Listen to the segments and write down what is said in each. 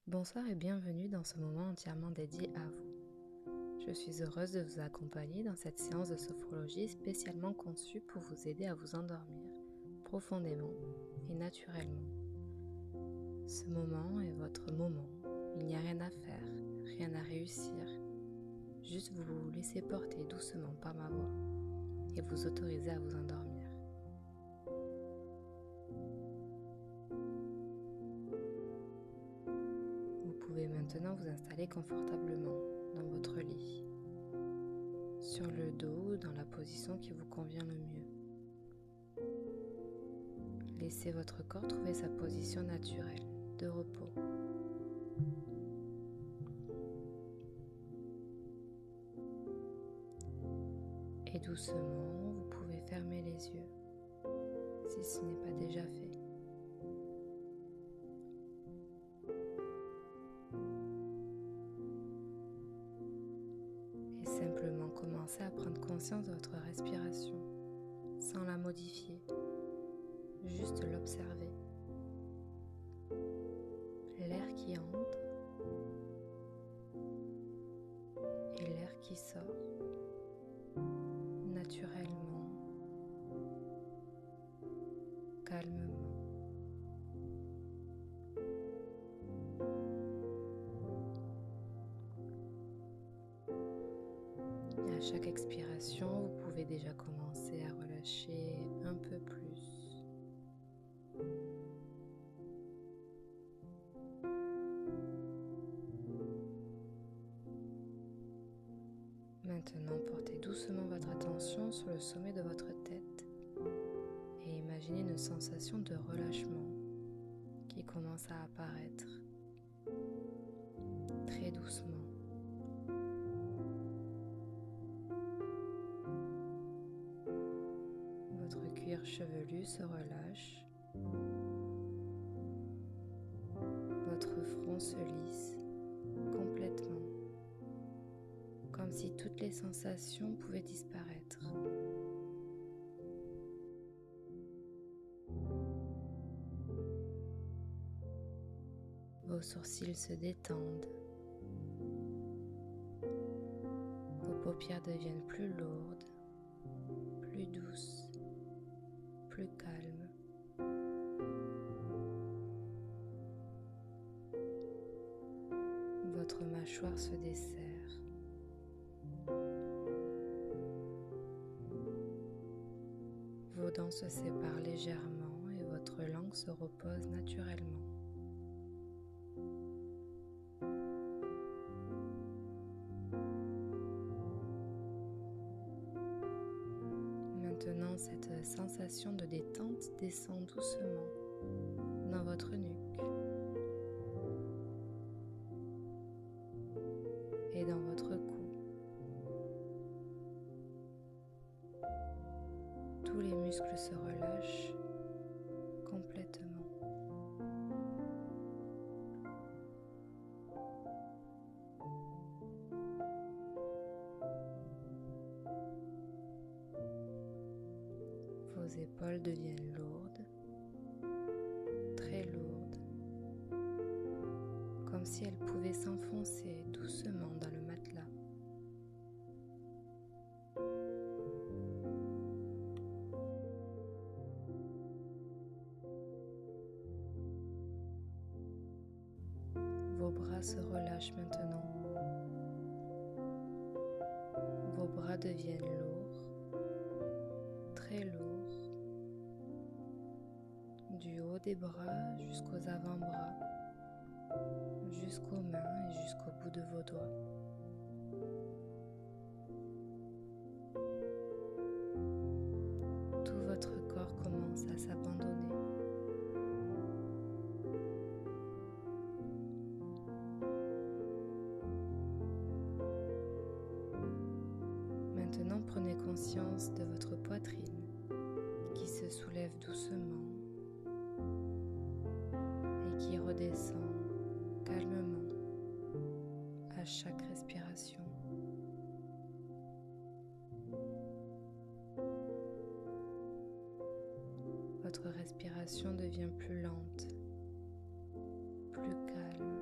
Bonsoir et bienvenue dans ce moment entièrement dédié à vous. Je suis heureuse de vous accompagner dans cette séance de sophrologie spécialement conçue pour vous aider à vous endormir profondément et naturellement. Ce moment est votre moment, il n'y a rien à faire, rien à réussir, juste vous vous laissez porter doucement par ma voix et vous autorisez à vous endormir. Vous pouvez maintenant vous installer confortablement dans votre lit, sur le dos ou dans la position qui vous convient le mieux. Laissez votre corps trouver sa position naturelle de repos. Et doucement, vous pouvez fermer les yeux si ce n'est pas déjà fait. Et simplement commencer à prendre conscience de votre respiration sans la modifier, juste l'observer. L'air qui entre et l'air qui sort naturellement, calmement. Et à chaque expiration, vous pouvez déjà commencer à relâcher un peu plus. Maintenant, portez doucement votre attention sur le sommet de votre tête et imaginez une sensation de relâchement qui commence à apparaître très doucement. Votre cuir chevelu se relâche, votre front se lisse complètement, comme si toutes les sensations pouvaient disparaître. Vos sourcils se détendent, vos paupières deviennent plus lourdes, plus douces, plus calmes. Votre mâchoire se desserre. Vos dents se séparent légèrement et votre langue se repose naturellement. Maintenant, cette sensation de détente descend doucement dans votre nuque et dans votre cou. Tous les muscles se relâchent complètement. Vos épaules deviennent lourdes, très lourdes, comme si elles pouvaient s'enfoncer doucement dans le matelas. Vos bras se relâchent maintenant. Vos bras deviennent lourds, très lourds, du haut des bras jusqu'aux avant-bras, jusqu'aux mains et jusqu'au bout de vos doigts. Tout votre corps commence à s'abandonner. Maintenant, prenez conscience de votre poitrine qui se soulève doucement et qui redescend calmement à chaque respiration. Votre respiration devient plus lente, plus calme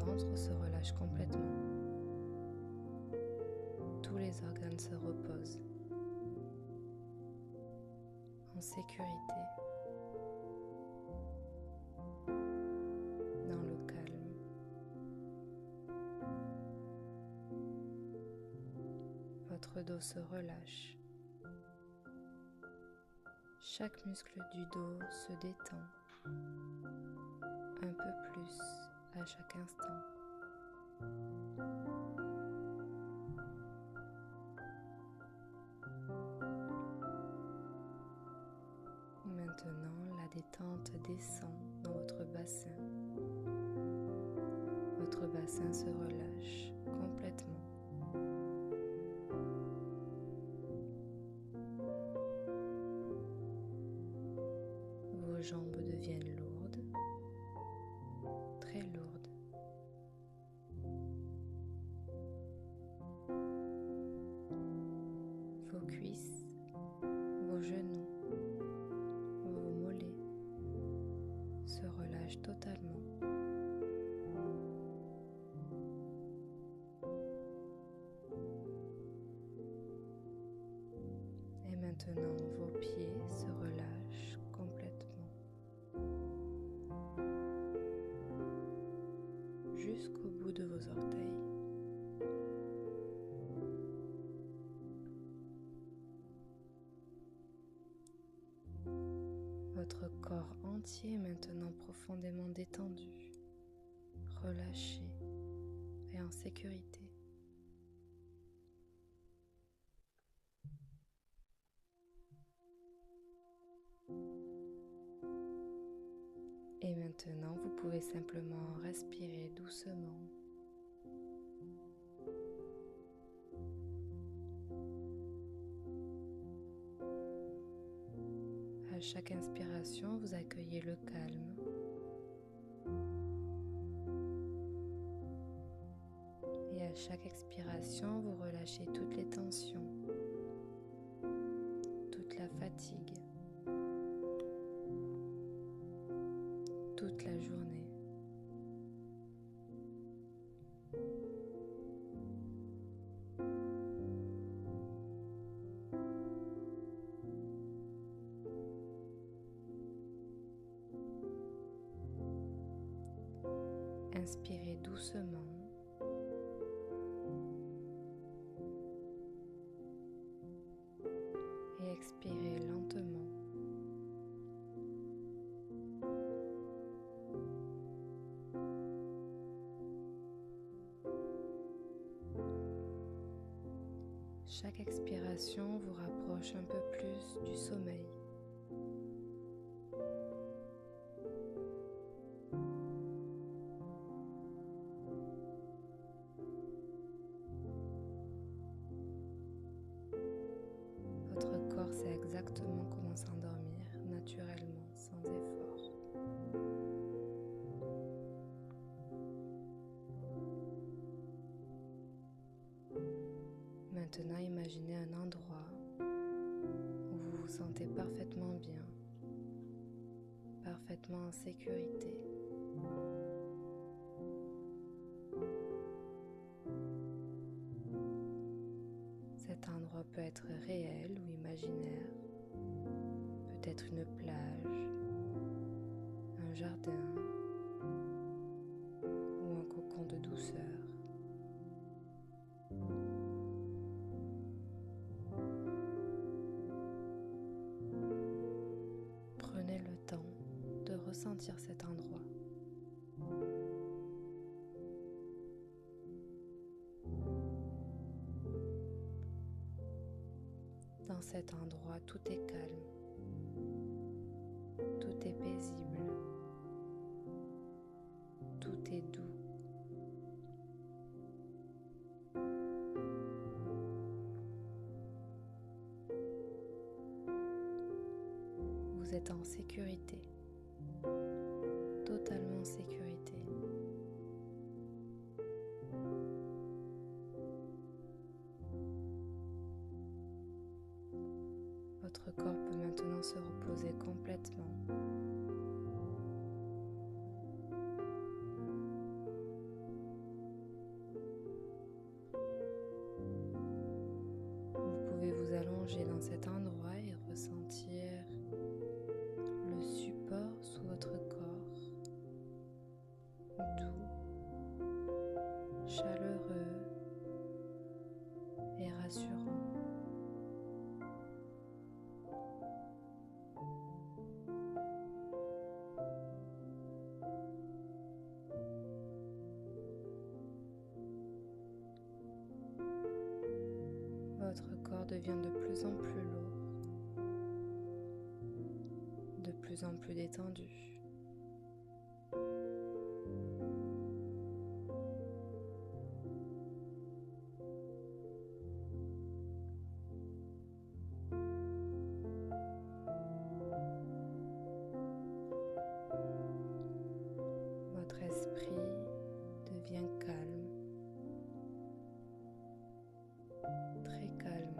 ventre se relâche complètement. Tous les organes se reposent en sécurité, dans le calme. Votre dos se relâche. Chaque muscle du dos se détend un peu plus à chaque instant. Maintenant, la détente descend dans votre bassin. Votre bassin se relâche complètement. Vos jambes deviennent lourdes, très lourdes. Vos cuisses, vos genoux, vos mollets se relâchent totalement. Et maintenant, vos pieds se relâchent complètement jusqu'au bout de vos orteils. Votre corps entier est maintenant profondément détendu, relâché et en sécurité. Et maintenant, vous pouvez simplement respirer doucement. À chaque inspiration, vous accueillez le calme. Et à chaque expiration, vous relâchez toutes les tensions, toute la fatigue, toute la journée. Inspirez doucement. Et expirez lentement. Chaque expiration vous rapproche un peu plus du sommeil. Votre corps sait exactement comment s'endormir naturellement, sans effort. Maintenant, imaginez un endroit où vous vous sentez parfaitement bien, parfaitement en sécurité. Cet endroit peut être réel ou imaginaire, peut-être une plage, un jardin ou un cocon de douceur. Prenez le temps de ressentir cet endroit. Dans cet endroit, tout est calme, tout est paisible, tout est doux. Vous êtes en sécurité, totalement en sécurité. Votre corps peut maintenant se reposer complètement. devient de plus en plus lourd, de plus en plus détendu. Votre esprit devient calme, très calme.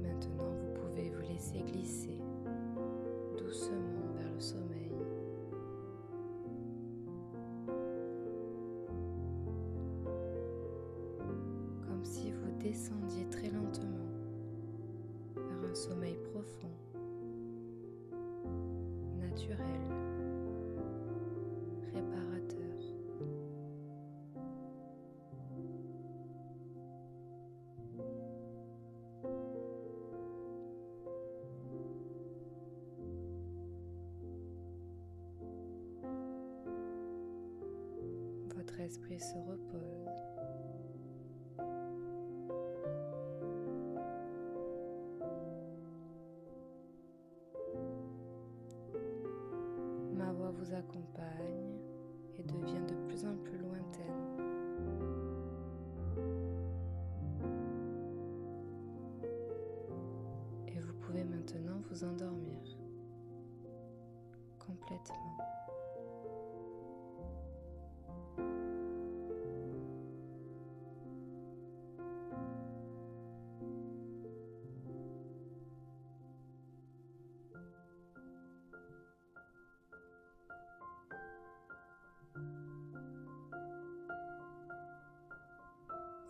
Maintenant, vous pouvez vous laisser glisser doucement vers le sommeil. Comme si vous descendiez très lentement vers un sommeil profond, naturel, réparateur. Votre esprit se repose. Ma voix vous accompagne et devient de plus en plus lointaine. Et vous pouvez maintenant vous endormir complètement.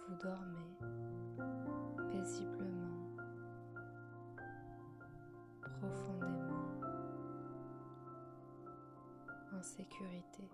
Vous dormez paisiblement, profondément, en sécurité.